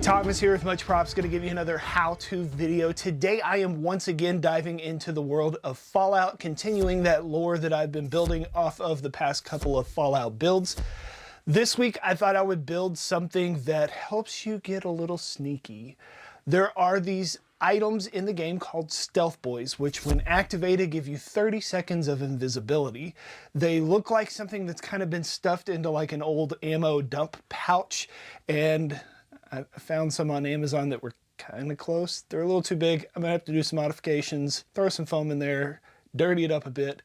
Thomas here with Much Props, going to give you another how-to video. Today I am once again diving into the world of Fallout, continuing that lore that I've been building off of the past couple of Fallout builds. This week I thought I would build something that helps you get a little sneaky. There are these items in the game called Stealth Boys, which when activated give you 30 seconds of invisibility. They look like something that's kind of been stuffed into like an old ammo dump pouch, and I found some on Amazon that were kind of close. They're a little too big. I'm gonna have to do some modifications, throw some foam in there, dirty it up a bit.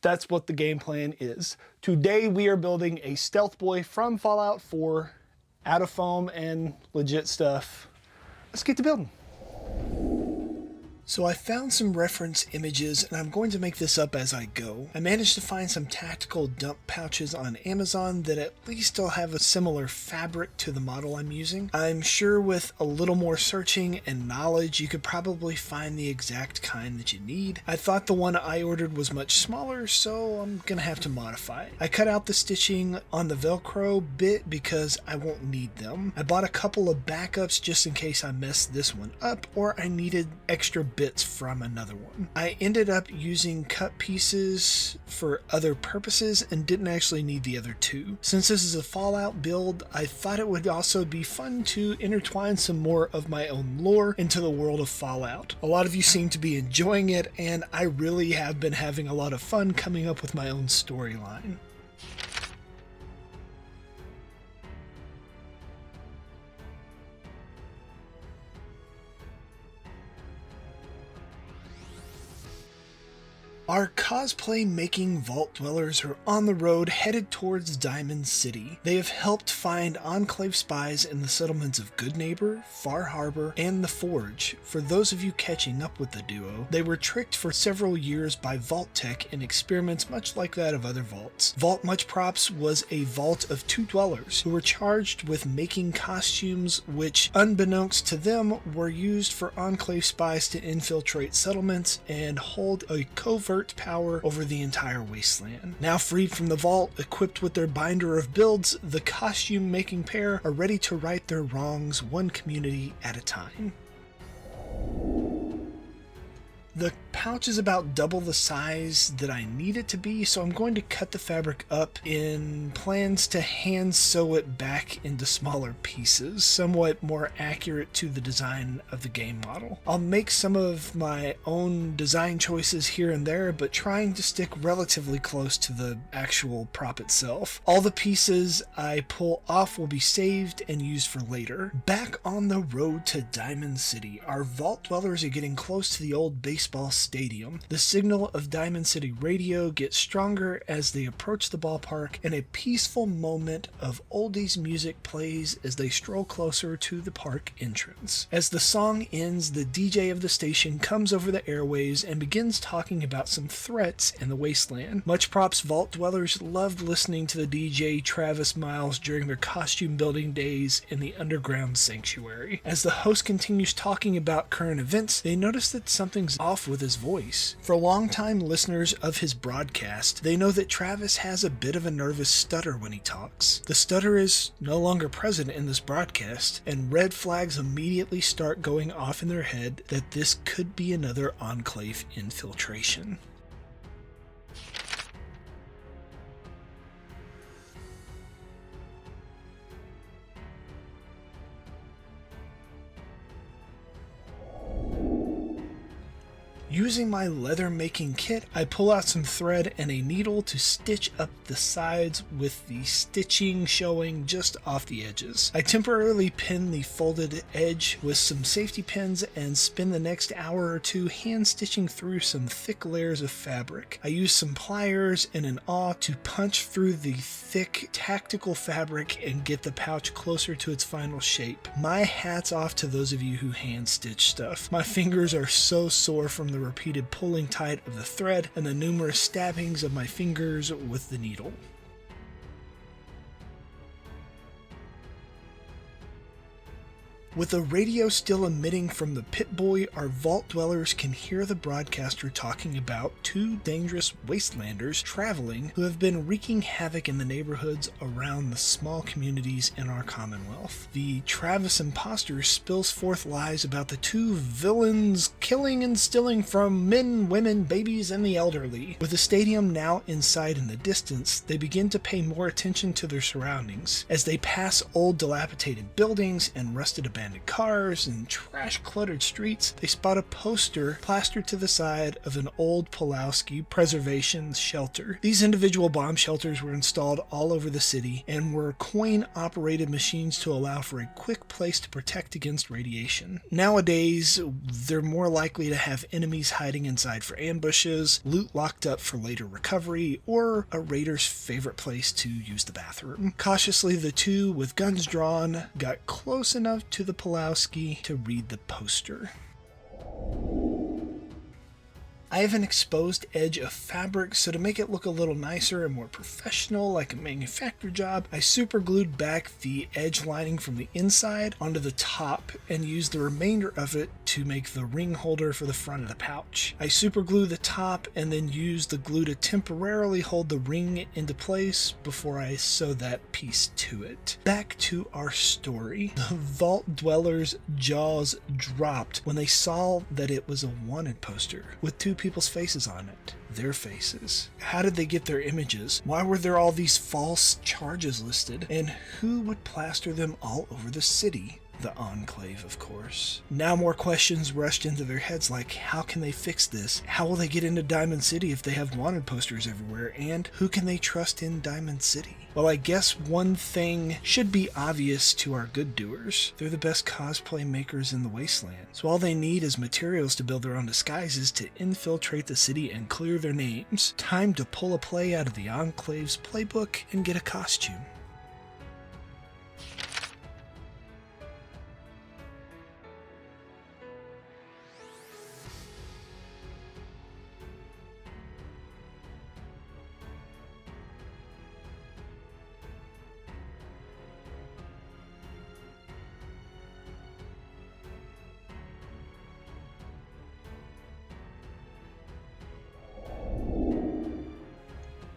That's what the game plan is. Today we are building a Stealth Boy from Fallout 4 out of foam and legit stuff. Let's get to building. So I found some reference images and I'm going to make this up as I go. I managed to find some tactical dump pouches on Amazon that at least still have a similar fabric to the model I'm using. I'm sure with a little more searching and knowledge you could probably find the exact kind that you need. I thought the one I ordered was much smaller, so I'm gonna have to modify it. I cut out the stitching on the Velcro bit because I won't need them. I bought a couple of backups just in case I messed this one up or I needed extra bits from another one. I ended up using cut pieces for other purposes and didn't actually need the other two. Since this is a Fallout build, I thought it would also be fun to intertwine some more of my own lore into the world of Fallout. A lot of you seem to be enjoying it, and I really have been having a lot of fun coming up with my own storyline. Our cosplay-making vault dwellers are on the road headed towards Diamond City. They have helped find Enclave spies in the settlements of Goodneighbor, Far Harbor, and the Forge. For those of you catching up with the duo, they were tricked for several years by Vault Tech in experiments much like that of other vaults. Vault Much Props was a vault of two dwellers who were charged with making costumes which, unbeknownst to them, were used for Enclave spies to infiltrate settlements and hold a covert power over the entire wasteland. Now freed from the vault, equipped with their binder of builds, the costume making pair are ready to right their wrongs one community at a time. The pouch is about double the size that I need it to be, so I'm going to cut the fabric up in plans to hand sew it back into smaller pieces, somewhat more accurate to the design of the game model. I'll make some of my own design choices here and there, but trying to stick relatively close to the actual prop itself. All the pieces I pull off will be saved and used for later. Back on the road to Diamond City, our vault dwellers are getting close to the old baseball stadium. The signal of Diamond City radio gets stronger as they approach the ballpark, and a peaceful moment of oldies music plays as they stroll closer to the park entrance. As the song ends, the DJ of the station comes over the airwaves and begins talking about some threats in the wasteland. Much Props vault dwellers loved listening to the DJ Travis Miles during their costume building days in the underground sanctuary. As the host continues talking about current events, they notice that something's off with his voice. For longtime listeners of his broadcast, they know that Travis has a bit of a nervous stutter when he talks. The stutter is no longer present in this broadcast, and red flags immediately start going off in their head that this could be another Enclave infiltration. Using my leather making kit, I pull out some thread and a needle to stitch up the sides with the stitching showing just off the edges. I temporarily pin the folded edge with some safety pins and spend the next hour or two hand stitching through some thick layers of fabric. I use some pliers and an awl to punch through the thick tactical fabric and get the pouch closer to its final shape. My hat's off to those of you who hand stitch stuff. My fingers are so sore from the repeated pulling tight of the thread and the numerous stabbings of my fingers with the needle. With the radio still emitting from the pit boy, our vault dwellers can hear the broadcaster talking about two dangerous wastelanders traveling who have been wreaking havoc in the neighborhoods around the small communities in our Commonwealth. The Travis imposter spills forth lies about the two villains killing and stealing from men, women, babies, and the elderly. With the stadium now in sight in the distance, they begin to pay more attention to their surroundings. As they pass old dilapidated buildings and rusted abandoned cars and trash-cluttered streets, they spot a poster plastered to the side of an old Pulowski preservation shelter. These individual bomb shelters were installed all over the city and were coin-operated machines to allow for a quick place to protect against radiation. Nowadays, they're more likely to have enemies hiding inside for ambushes, loot locked up for later recovery, or a raider's favorite place to use the bathroom. Cautiously, the two, with guns drawn, got close enough to the Pulowski to read the poster. I have an exposed edge of fabric, so to make it look a little nicer and more professional like a manufacturer job, I super glued back the edge lining from the inside onto the top and used the remainder of it to make the ring holder for the front of the pouch. I super glue the top and then use the glue to temporarily hold the ring into place before I sew that piece to it. Back to our story. The vault dwellers' jaws dropped when they saw that it was a wanted poster with two people's faces on it. Their faces. How did they get their images? Why were there all these false charges listed? And who would plaster them all over the city? The Enclave, of course. Now more questions rushed into their heads like, how can they fix this? How will they get into Diamond City if they have wanted posters everywhere? And who can they trust in Diamond City? Well, I guess one thing should be obvious to our good doers. They're the best cosplay makers in the wasteland. So all they need is materials to build their own disguises to infiltrate the city and clear their names. Time to pull a play out of the Enclave's playbook and get a costume.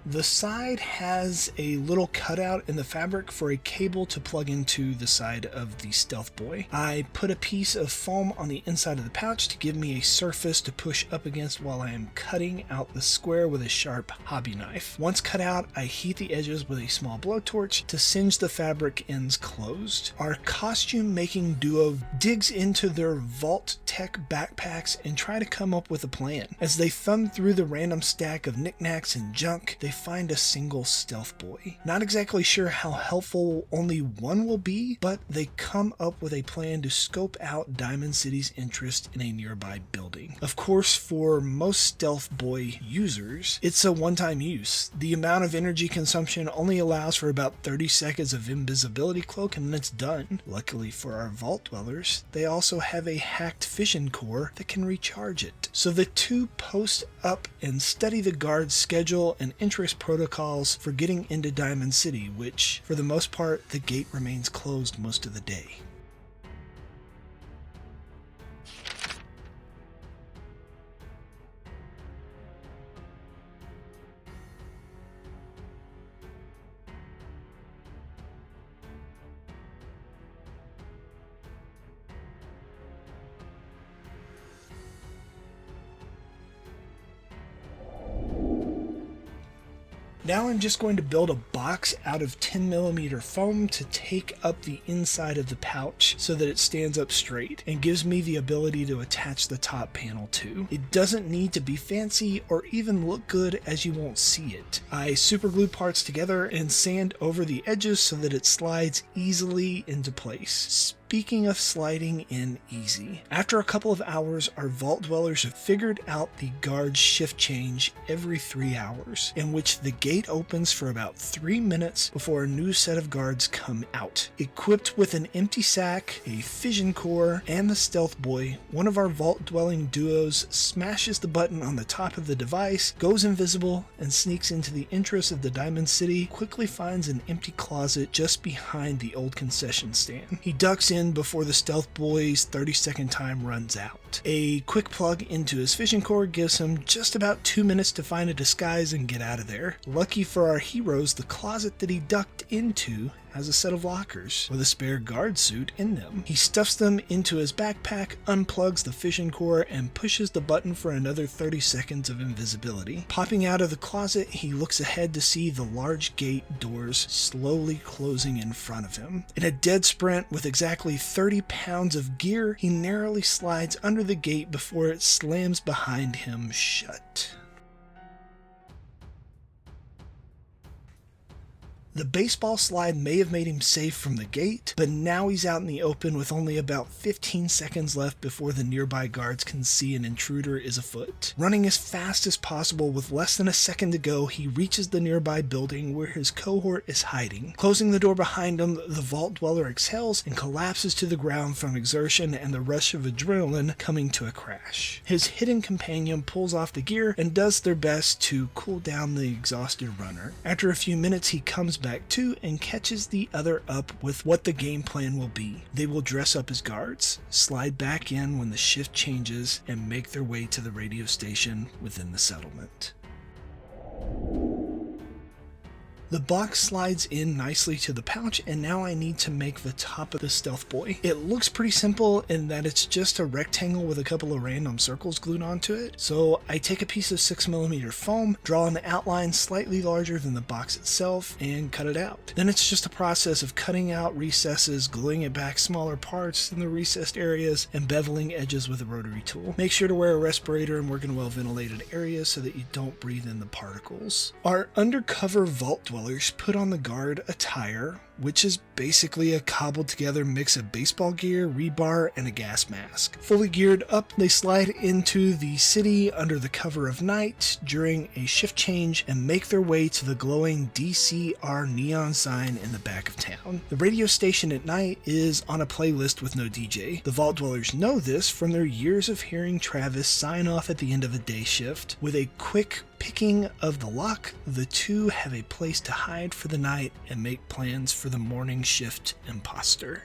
The side has a little cutout in the fabric for a cable to plug into the side of the Stealth Boy. I put a piece of foam on the inside of the pouch to give me a surface to push up against while I am cutting out the square with a sharp hobby knife. Once cut out, I heat the edges with a small blowtorch to singe the fabric ends closed. Our costume making duo digs into their Vault Tech backpacks and try to come up with a plan. As they thumb through the random stack of knickknacks and junk, they find a single Stealth Boy. Not exactly sure how helpful only one will be, but they come up with a plan to scope out Diamond City's interest in a nearby building. Of course, for most Stealth Boy users, it's a one-time use. The amount of energy consumption only allows for about 30 seconds of invisibility cloak and then it's done. Luckily for our Vault Dwellers, they also have a hacked fission core that can recharge it. So the two post up and study the guard's schedule and interest protocols for getting into Diamond City, which, for the most part, the gate remains closed most of the day. Now I'm just going to build a box out of 10mm foam to take up the inside of the pouch so that it stands up straight and gives me the ability to attach the top panel to. It doesn't need to be fancy or even look good as you won't see it. I super glue parts together and sand over the edges so that it slides easily into place. Speaking of sliding in easy, after a couple of hours, our Vault Dwellers have figured out the guard's shift change every 3 hours, in which the gate opens for about 3 minutes before a new set of guards come out. Equipped with an empty sack, a fission core, and the Stealth Boy, one of our Vault Dwelling duos smashes the button on the top of the device, goes invisible, and sneaks into the entrance of the Diamond City, quickly finds an empty closet just behind the old concession stand. He ducks in in before the stealth boy's 30-second time runs out. A quick plug into his fishing core gives him just about 2 minutes to find a disguise and get out of there. Lucky for our heroes, the closet that he ducked into has a set of lockers with a spare guard suit in them. He stuffs them into his backpack, unplugs the fishing core, and pushes the button for another 30 seconds of invisibility. Popping out of the closet, he looks ahead to see the large gate doors slowly closing in front of him. In a dead sprint with exactly 30 pounds of gear, he narrowly slides under the gate before it slams behind him shut. The baseball slide may have made him safe from the gate, but now he's out in the open with only about 15 seconds left before the nearby guards can see an intruder is afoot. Running as fast as possible with less than a second to go, he reaches the nearby building where his cohort is hiding. Closing the door behind him, the vault dweller exhales and collapses to the ground from exertion and the rush of adrenaline coming to a crash. His hidden companion pulls off the gear and does their best to cool down the exhausted runner. After a few minutes, he comes back to and catches the other up with what the game plan will be. They will dress up as guards, slide back in when the shift changes, and make their way to the radio station within the settlement. The box slides in nicely to the pouch, and now I need to make the top of the stealth boy. It looks pretty simple in that it's just a rectangle with a couple of random circles glued onto it. So I take a piece of 6mm foam, draw an outline slightly larger than the box itself, and cut it out. Then it's just a process of cutting out recesses, gluing it back smaller parts in the recessed areas, and beveling edges with a rotary tool. Make sure to wear a respirator and work in well-ventilated areas so that you don't breathe in the particles. Our undercover vault dwellers put on the guard attire, which is basically a cobbled together mix of baseball gear, rebar, and a gas mask. Fully geared up, they slide into the city under the cover of night during a shift change and make their way to the glowing DCR neon sign in the back of town. The radio station at night is on a playlist with no DJ. The vault dwellers know this from their years of hearing Travis sign off at the end of a day shift. With a quick picking of the lock, the two have a place to hide for the night and make plans for the morning shift imposter.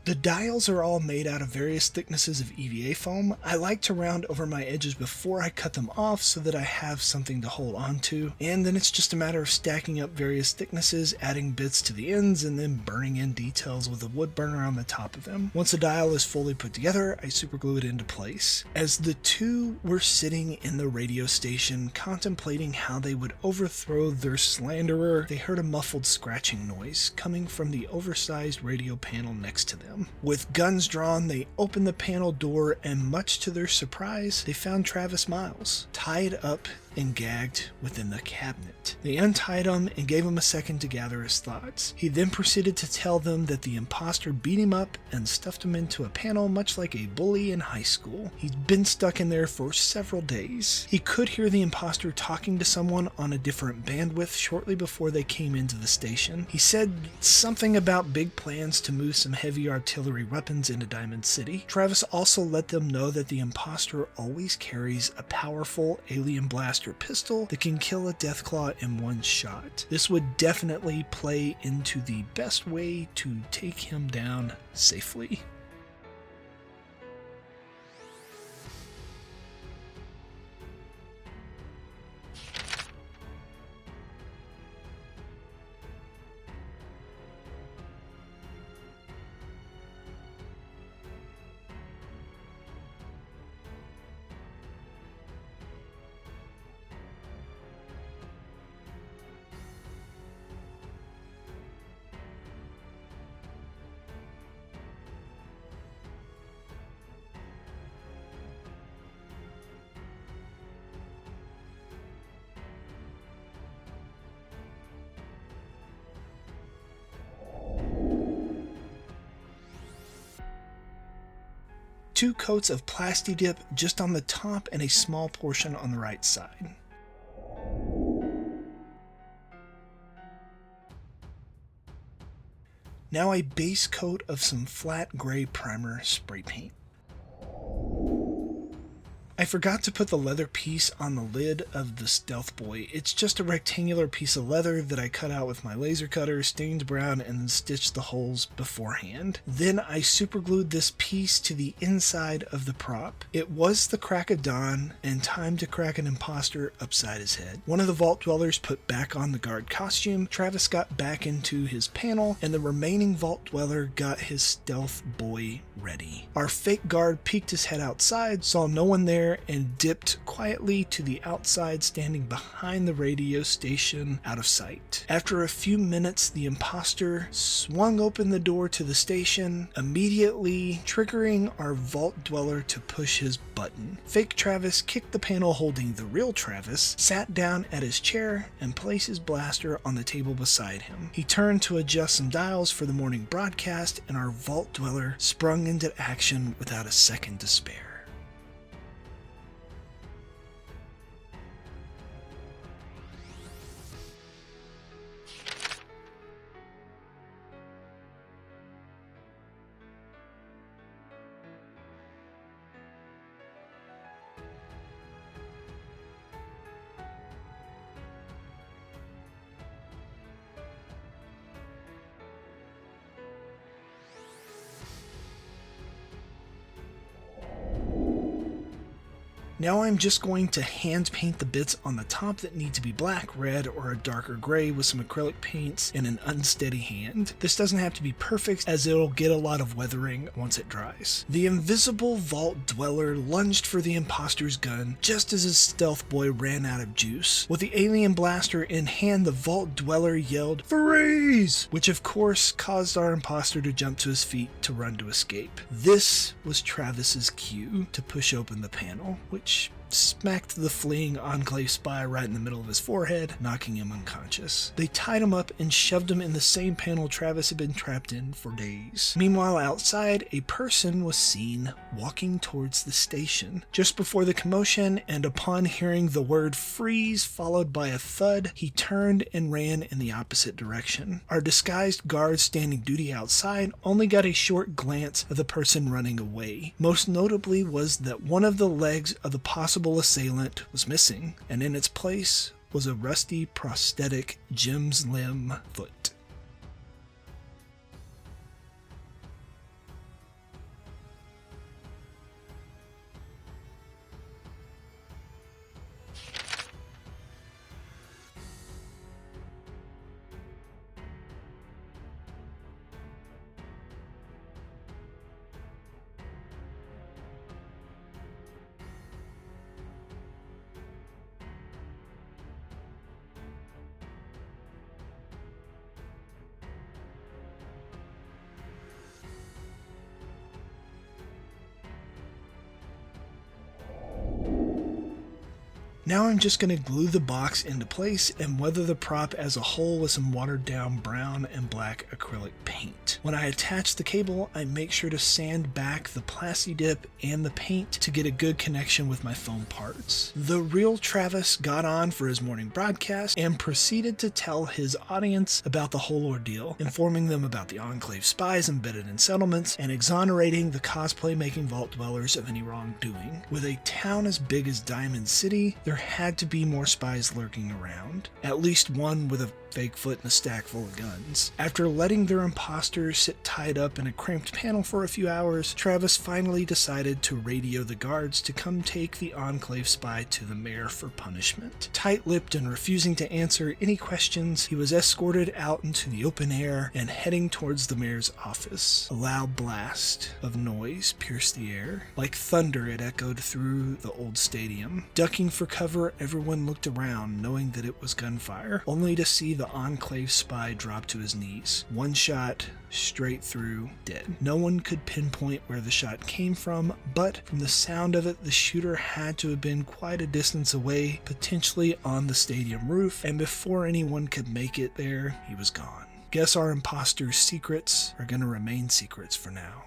The dials are all made out of various thicknesses of EVA foam. I like to round over my edges before I cut them off so that I have something to hold on to, and then it's just a matter of stacking up various thicknesses, adding bits to the ends, and then burning in details with a wood burner on the top of them. Once a dial is fully put together, I superglue it into place. As the two were sitting in the radio station contemplating how they would overthrow their slanderer, they heard a muffled scratching noise coming from the oversized radio panel next to them. With guns drawn, they opened the panel door, and much to their surprise, they found Travis Miles tied up and gagged within the cabinet. They untied him and gave him a second to gather his thoughts. He then proceeded to tell them that the imposter beat him up and stuffed him into a panel much like a bully in high school. He'd been stuck in there for several days. He could hear the imposter talking to someone on a different bandwidth shortly before they came into the station. He said something about big plans to move some heavy artillery weapons into Diamond City. Travis also let them know that the imposter always carries a powerful alien blaster pistol that can kill a Deathclaw in one shot. This would definitely play into the best way to take him down safely. 2 coats of Plasti Dip just on the top and a small portion on the right side. Now a base coat of some flat gray primer spray paint. I forgot to put the leather piece on the lid of the Stealth Boy. It's just a rectangular piece of leather that I cut out with my laser cutter, stained brown, and then stitched the holes beforehand. Then I superglued this piece to the inside of the prop. It was the crack of dawn and time to crack an imposter upside his head. One of the Vault Dwellers put back on the guard costume, Travis got back into his panel, and the remaining Vault Dweller got his Stealth Boy ready. Our fake guard peeked his head outside, saw no one there, and dipped quietly to the outside, standing behind the radio station out of sight. After a few minutes, the imposter swung open the door to the station, immediately triggering our Vault Dweller to push his button. Fake Travis kicked the panel holding the real Travis, sat down at his chair, and placed his blaster on the table beside him. He turned to adjust some dials for the morning broadcast, and our Vault Dweller sprung into action without a second to spare. Now I'm just going to hand paint the bits on the top that need to be black, red, or a darker gray with some acrylic paints and an unsteady hand. This doesn't have to be perfect, as it'll get a lot of weathering once it dries. The invisible Vault Dweller lunged for the imposter's gun just as his Stealth Boy ran out of juice. With the alien blaster in hand, the Vault Dweller yelled, "Freeze!" which of course caused our imposter to jump to his feet to run to escape. This was Travis's cue to push open the panel, which smacked the fleeing Enclave spy right in the middle of his forehead, knocking him unconscious. They tied him up and shoved him in the same panel Travis had been trapped in for days. Meanwhile, outside, a person was seen walking towards the station. Just before the commotion, and upon hearing the word freeze followed by a thud, he turned and ran in the opposite direction. Our disguised guards standing duty outside only got a short glance of the person running away. Most notably was that one of the legs of the possible assailant was missing, and in its place was a rusty prosthetic Jim's limb foot. Now I'm just going to glue the box into place and weather the prop as a whole with some watered down brown and black acrylic paint. When I attach the cable, I make sure to sand back the Plasti Dip and the paint to get a good connection with my foam parts. The real Travis got on for his morning broadcast and proceeded to tell his audience about the whole ordeal, informing them about the Enclave spies embedded in settlements and exonerating the cosplay-making Vault Dwellers of any wrongdoing. With a town as big as Diamond City, there had to be more spies lurking around, at least one with a fake foot and a stack full of guns. After letting their imposters sit tied up in a cramped panel for a few hours, Travis finally decided to radio the guards to come take the Enclave spy to the mayor for punishment. Tight-lipped and refusing to answer any questions, he was escorted out into the open air and heading towards the mayor's office. A loud blast of noise pierced the air. Like thunder, it echoed through the old stadium. Ducking for cover, everyone looked around, knowing that it was gunfire, only to see the Enclave spy drop to his knees. One shot, straight through, dead. No one could pinpoint where the shot came from, but from the sound of it, the shooter had to have been quite a distance away, potentially on the stadium roof, and before anyone could make it there, he was gone. Guess our imposter's secrets are gonna remain secrets for now.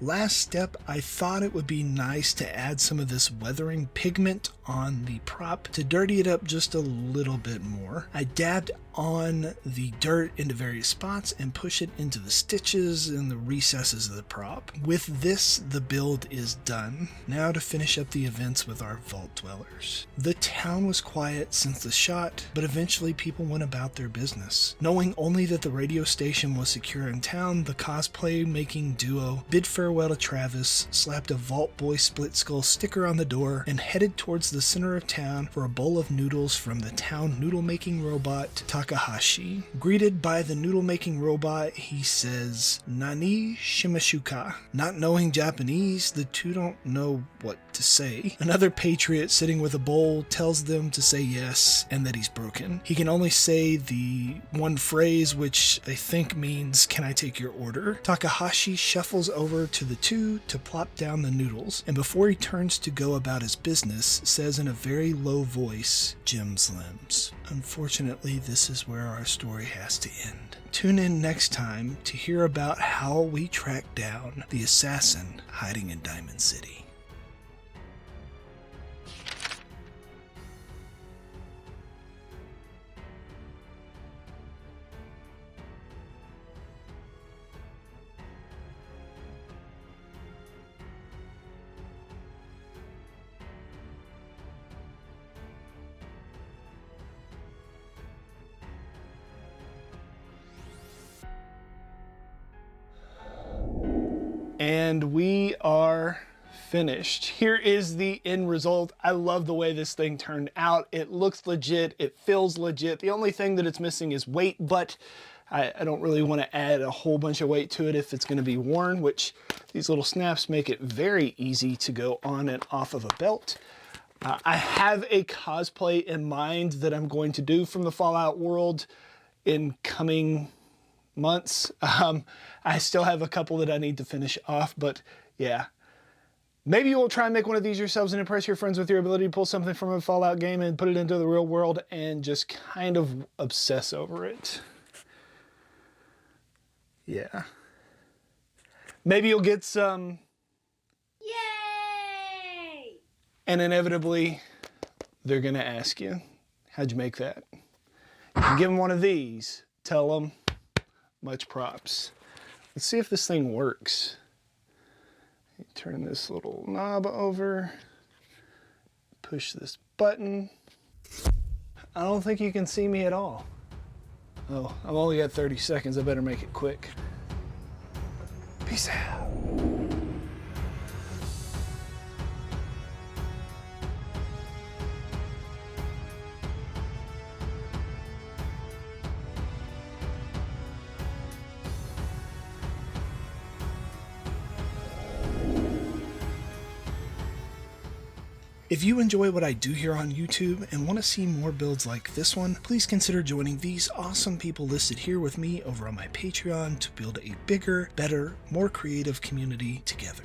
Last step, I thought it would be nice to add some of this weathering pigment on the prop to dirty it up just a little bit more. I dabbed on the dirt into various spots and push it into the stitches and the recesses of the prop. With this, the build is done. Now to finish up the events with our vault dwellers. The town was quiet since the shot, but eventually people went about their business. Knowing only that the radio station was secure in town, the cosplay making duo bid farewell to Travis, slapped a Vault Boy split skull sticker on the door, and headed towards the center of town for a bowl of noodles from the town noodle making robot Takahashi. Greeted by the noodle making robot, he says, "Nani shimashuka?" Not knowing Japanese, the two don't know what to say. Another patriot sitting with a bowl tells them to say yes and that he's broken. He can only say the one phrase, which I think means, "Can I take your order?" Takahashi shuffles over to the two to plop down the noodles, and before he turns to go about his business, says in a very low voice, "Jim's limbs." Unfortunately, this is where our story has to end. Tune in next time to hear about how we track down the assassin hiding in Diamond City. And we are finished. Here is the end result. I love the way this thing turned out. It looks legit. It feels legit. The only thing that it's missing is weight, but I don't really want to add a whole bunch of weight to it if it's going to be worn, which these little snaps make it very easy to go on and off of a belt. I have a cosplay in mind that I'm going to do from the Fallout world in coming months. I still have a couple that I need to finish off, but yeah. Maybe you'll try and make one of these yourselves and impress your friends with your ability to pull something from a Fallout game and put it into the real world and just kind of obsess over it. Yeah. Maybe you'll get some... Yay! And inevitably, they're gonna ask you, how'd you make that? You can give them one of these. Tell them, much props. Let's see if this thing works. Turn this little knob over. Push this button. I don't think you can see me at all. Oh, I've only got 30 seconds. I better make it quick. Peace out. If you enjoy what I do here on YouTube and want to see more builds like this one, please consider joining these awesome people listed here with me over on my Patreon to build a bigger, better, more creative community together.